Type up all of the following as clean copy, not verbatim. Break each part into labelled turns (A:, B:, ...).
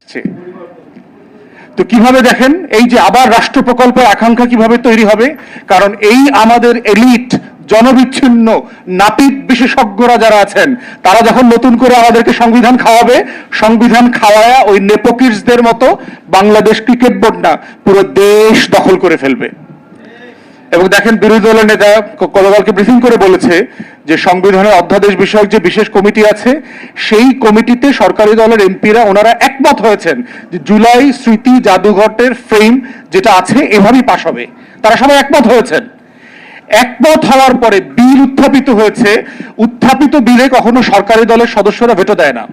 A: আসছে। তো কিভাবে দেখেন এই যে আবার রাষ্ট্র প্রকল্পের আকাঙ্ক্ষা কিভাবে তৈরি হবে, কারণ এই আমাদের এলিট জনবিচ্ছিন্ন নাপিত বিশেষজ্ঞরা যারা আছেন তারা যখন নতুন করে আমাদেরকে সংবিধান খাওয়াবে, সংবিধান খাওয়ায়া ওই নেপোকিসদের মতো বাংলাদেশ ক্রিকেট বোর্ড না পুরো দেশ দখল করে ফেলবে। এবং দেখেন বিরোধী দলের নেতা গতকালকে ব্রিফিং করে বলেছে যে সংবিধানের অধ্যাদেশ বিষয়ক যে বিশেষ কমিটি আছে সেই কমিটিতে সরকারি দলের এমপিরা ওনারা একমত হয়েছেন যে জুলাই স্মৃতি জাদুঘরের ফ্রেম যেটা আছে এভাবেই পাশ হবে, তারা সবাই একমত হয়েছেন। একমত হওয়ার পরে বিল উত্থাপিত হয়েছে, উত্থাপিত বিলে কখনো সরকারি দলের সদস্যরা ভেটো দেয় না,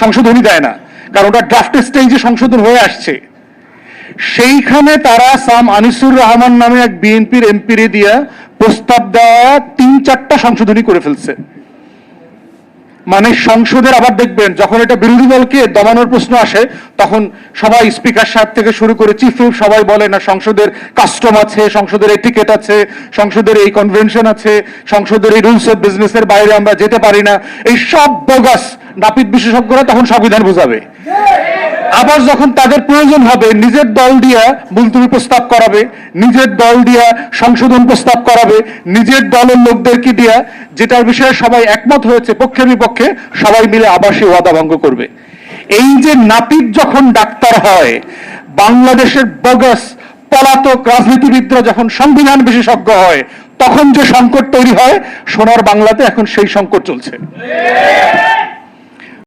A: সংশোধনী দেয় না, কারণ ওটা ড্রাফট স্টেজে সংশোধন হয়ে আসছে। সেইখানে তারা সাম আনিসুর রহমান নামে এক বিএনপির এমপিরে দিয়া প্রস্তাব দেওয়া 3-4টা সংশোধনী করে ফেলছে। মানে সংসদের আবার দেখবেন যখন এটা বিরোধী দলকে দমানোর প্রশ্ন আসে তখন সবাই স্পিকার সাহেব থেকে শুরু করে চিফ হুইপ সবাই বলে না সংসদের কাস্টম আছে, সংসদের এটিকেট আছে, সংসদের এই কনভেনশন আছে, সংসদের এই রুলস অফ বিজনেসের বাইরে আমরা যেতে পারি না, এই সব বোগাস নাপিত বিশেষজ্ঞরা তখন সংবিধান বোঝাবে। আবার যখন তাদের প্রয়োজন হবে নিজের দল দিয়া মুলতবি প্রস্তাব করাবে, নিজের দল দিয়া সংশোধন প্রস্তাব করাবে, নিজের দলের লোকদেরকে দিয়া যেটার বিষয়ে সবাই একমত হয়েছে পক্ষে বিপক্ষে সবাই মিলে আবার সে ওয়াদা ভঙ্গ করবে। এই যে নাপিত যখন ডাক্তার হয়, বাংলাদেশের বগস পলাতক রাজনীতিবিদরা যখন সংবিধান বিশেষজ্ঞ হয়, তখন যে সংকট তৈরি হয় সোনার বাংলাতে এখন সেই সংকট চলছে।